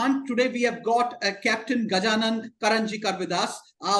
Hunt. Today we have got Captain Gajanan Karanjikar with us,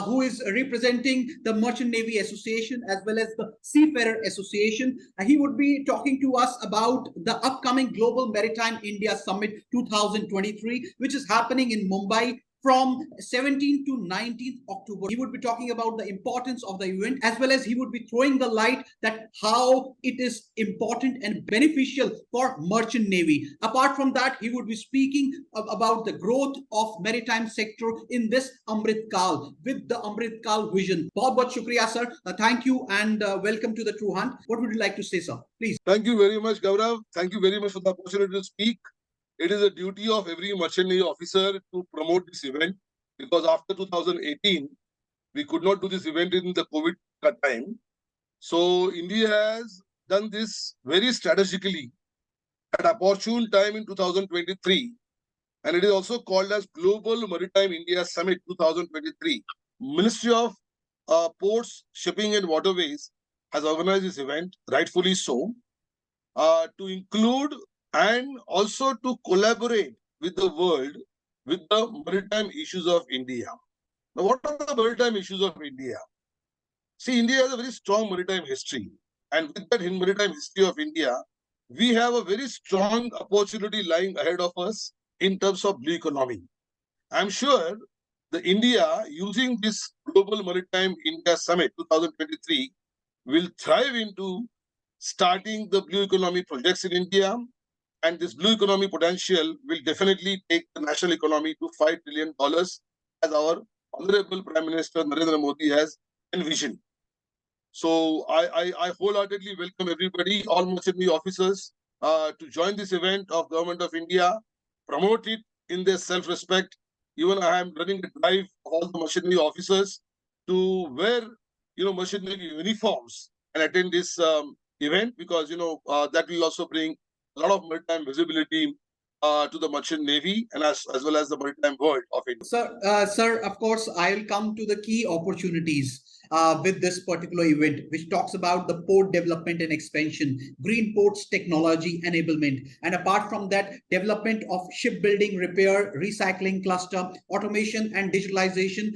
who is representing the Merchant Navy Association as well as the Seafarer Association. He would be talking to us about the upcoming Global Maritime India Summit 2023, which is happening in Mumbai from 17th to 19th October. He would be talking about the importance of the event, as well as he would be throwing the light that how it is important and beneficial for merchant navy. Apart from that, he would be speaking about the growth of maritime sector in this Amrit Kal with the Amrit Kal vision. Bahut shukriya, sir. Thank you and welcome to the True Hunt. What would you like to say, sir? Please. Thank you very much, Gaurav. Thank you very much for the opportunity to speak. It is a duty of every merchant navy officer to promote this event, because after 2018, we could not do this event in the COVID time. So India has done this very strategically at an opportune time in 2023. And it is also called as Global Maritime India Summit 2023. Ministry of Ports, Shipping and Waterways has organized this event, rightfully so, to include and also to collaborate with the world with the maritime issues of India. Now, what are the maritime issues of India? See, India has a very strong maritime history. And with that maritime history of India, we have a very strong opportunity lying ahead of us in terms of blue economy. I'm sure the India, using this Global Maritime India Summit 2023, will thrive into starting the blue economy projects in India. And this blue economy potential will definitely take the national economy to $5 trillion, as our Honorable Prime Minister Narendra Modi has envisioned. So I wholeheartedly welcome everybody, all merchant navy officers, to join this event of Government of India, promote it in their self-respect. Even I am running a drive of all the merchant navy officers to wear, merchant navy uniforms and attend this event, because, that will also bring a lot of maritime visibility to the merchant navy and as well as the maritime world of India. Sir, of course, I'll come to the key opportunities with this particular event, which talks about the port development and expansion, green ports technology enablement, and apart from that, development of shipbuilding, repair, recycling cluster, automation and digitalization,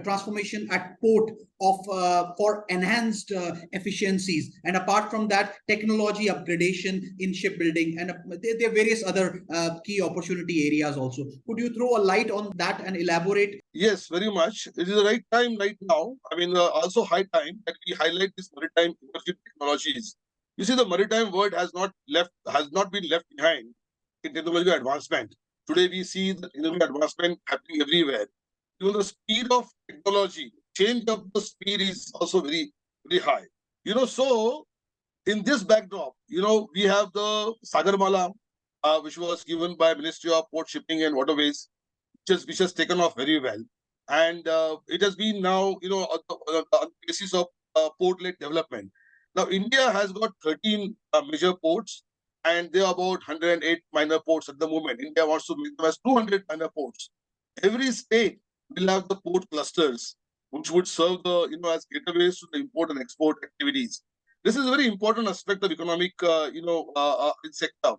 transformation at port of for enhanced efficiencies, and apart from that, technology upgradation in shipbuilding, and there are various other key opportunity areas also. Could you throw a light on that and elaborate? Yes, very much. It is the right time right now. I mean, also high time that we highlight this maritime emerging technologies. You see, the maritime world has not been left behind in technological advancement. Today, we see the technological advancement happening everywhere. Even the speed of technology, change of the speed is also very, very high. So in this backdrop, we have the Sagarmala, which was given by Ministry of Port, Shipping and Waterways, which has taken off very well. And it has been now, on the basis of port-led development. Now, India has got 13 major ports, and there are about 108 minor ports at the moment. India wants to make them as 200 minor ports. Every state will have the port clusters, which would serve the, as gateways to the import and export activities. This is a very important aspect of economic, sector.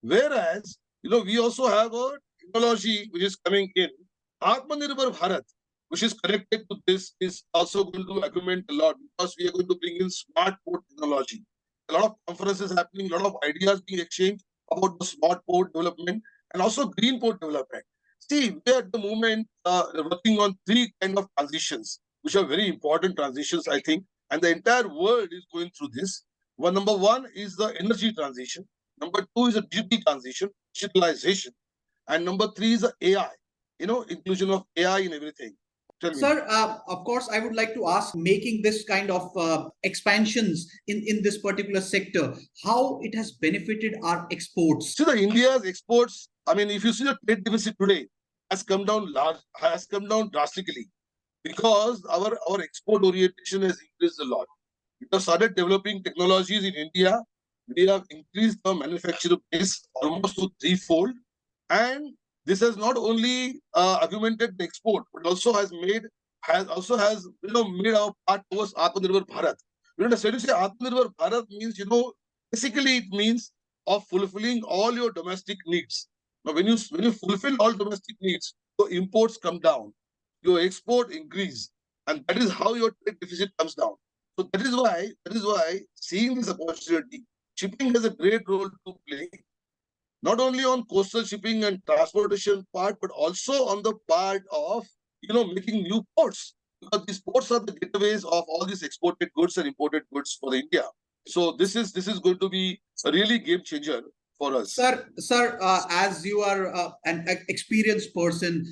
Whereas, we also have a technology which is coming in. Atmanirbhar Bharat, which is connected to this, is also going to augment a lot, because we are going to bring in smart port technology. A lot of conferences happening, a lot of ideas being exchanged about the smart port development and also green port development. See, we are at the moment working on three kind of transitions, which are very important transitions, I think, and the entire world is going through this. Number one is the energy transition. Number two is a digital transition, digitalization. And number three is the AI, inclusion of AI in everything. Sir, of course, I would like to ask, making this kind of expansions in this particular sector, how it has benefited our exports? See, the India's exports, I mean, if you see the trade deficit today, has come down drastically, because our export orientation has increased a lot. We have started developing technologies in India. We have increased the manufacturing base almost to threefold, and this has not only augmented the export, but also has made our part towards Atmanirbhar Bharat. When you say Atmanirbhar Bharat means, basically it means of fulfilling all your domestic needs. Now, when you fulfill all domestic needs, your imports come down, your export increase, and that is how your trade deficit comes down. So that is why seeing this opportunity, shipping has a great role to play, not only on coastal shipping and transportation part, but also on the part of making new ports. Because these ports are the gateways of all these exported goods and imported goods for India. So this is going to be a really game changer for us. Sir, as you are an experienced person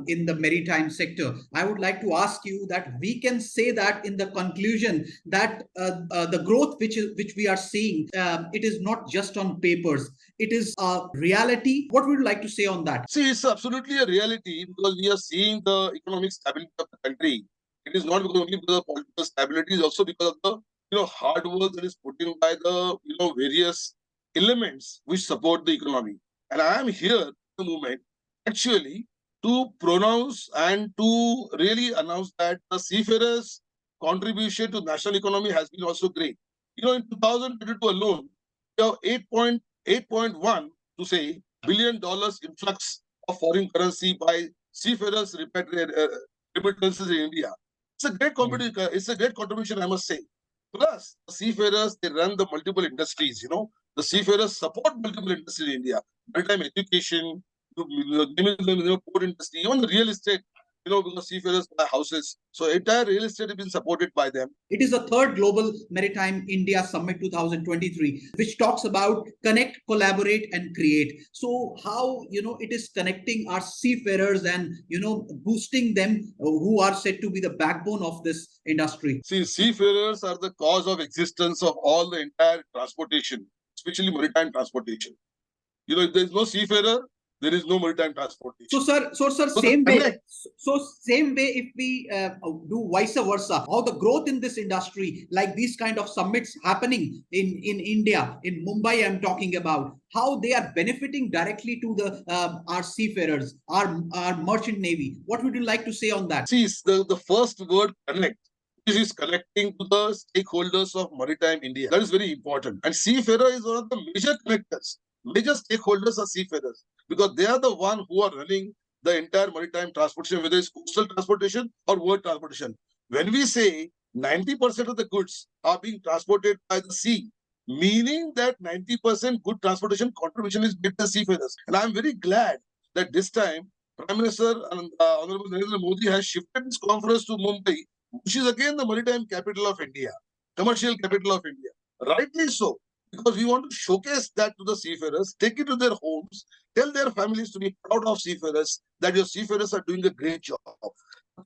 in the maritime sector, I would like to ask you that we can say that in the conclusion that the growth which we are seeing, it is not just on papers, it is a reality. What would you like to say on that? See, it's absolutely a reality because we are seeing the economic stability of the country. It is not only because of political stability, it's also because of the hard work that is put in by the various elements which support the economy. And I am here at the moment actually to pronounce and to really announce that the seafarers' contribution to national economy has been also great. In 2022 alone, we have 8.1 to say $1 billion influx of foreign currency by seafarers remittances in India. It's a great competition. It's a great contribution, I must say. Plus, the seafarers they run the multiple industries. The seafarers support multiple industries in India: maritime education, port industry, even the real estate. Because seafarers buy houses, so entire real estate has been supported by them. It is the third Global Maritime India Summit 2023, which talks about connect, collaborate, and create. So how it is connecting our seafarers and boosting them, who are said to be the backbone of this industry. See, seafarers are the cause of existence of all the entire transportation, especially maritime transportation. If there is no seafarer, there is no maritime transportation. So, sir, same way. So, same way, if we do vice versa, how the growth in this industry, like these kind of summits happening in India, in Mumbai, I'm talking about, how they are benefiting directly to the our seafarers, our merchant navy. What would you like to say on that? See, the first word connect. This is connecting to the stakeholders of Maritime India. That is very important. And seafarer is one of the major connectors. Major stakeholders are seafarers because they are the one who are running the entire maritime transportation, whether it's coastal transportation or world transportation. When we say 90% of the goods are being transported by the sea, meaning that 90% good transportation contribution is made by seafarers. And I'm very glad that this time Prime Minister and Honorable Narendra Modi has shifted this conference to Mumbai, which is again the maritime capital of India, commercial capital of India. Rightly so, because we want to showcase that to the seafarers, take it to their homes, tell their families to be proud of seafarers, that your seafarers are doing a great job.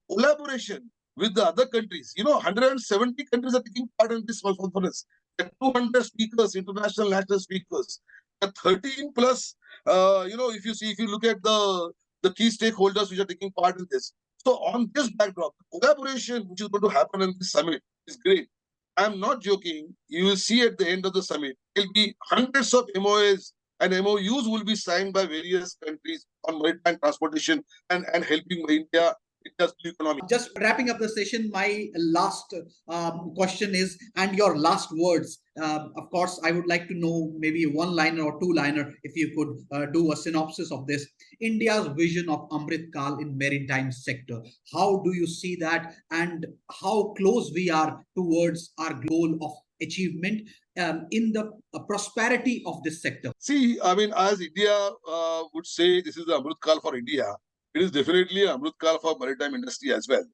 Collaboration with the other countries, 170 countries are taking part in this conference. There are 200 speakers, international national speakers. There are 13 plus, if you look at the key stakeholders which are taking part in this. So on this backdrop, collaboration which is going to happen in this summit is great. I'm not joking. You will see at the end of the summit, there will be hundreds of MOAs and MOUs will be signed by various countries on maritime transportation and helping India economy. Just wrapping up the session, my last question is, and your last words. Of course, I would like to know maybe one liner or two liner, if you could do a synopsis of this. India's vision of Amrit Kal in maritime sector. How do you see that, and how close we are towards our goal of achievement in the prosperity of this sector? See, I mean, as India would say, this is the Amrit Kal for India. It is definitely an Amrit Kal for maritime industry as well.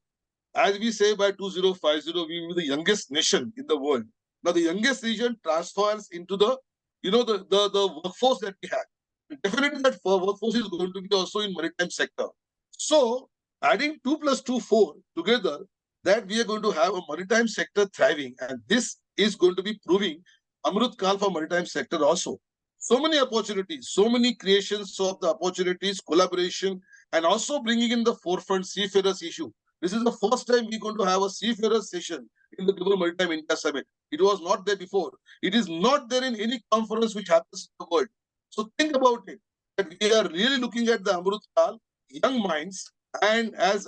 As we say, by 2050, we will be the youngest nation in the world. Now, the youngest region transfers into the workforce that we have. Definitely, that workforce is going to be also in maritime sector. So, adding 2 plus 2, 4 together, that we are going to have a maritime sector thriving, and this is going to be proving Amrit Kal for maritime sector also. So many opportunities, so many creations of the opportunities, collaboration, and also bringing in the forefront seafarers issue. This is the first time we're going to have a seafarers session in the Global Maritime India Summit. It was not there before. It is not there in any conference which happens in the world. So think about it, that we are really looking at the Amrit Kal, young minds, and as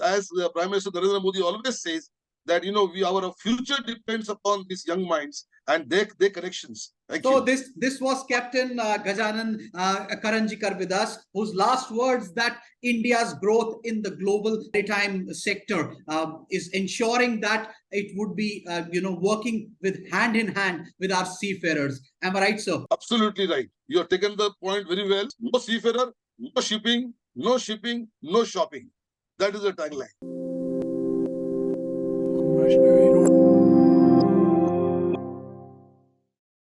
Prime Minister Narendra Modi always says, that our future depends upon these young minds and their connections. Thank So you. this was Captain Gajanan Karanjikar with us, whose last words that India's growth in the global maritime sector is ensuring that it would be working with hand in hand with our seafarers. Am I right, sir? Absolutely right. You have taken the point very well. No seafarer, no shipping, no shipping, no shopping. That is the tagline.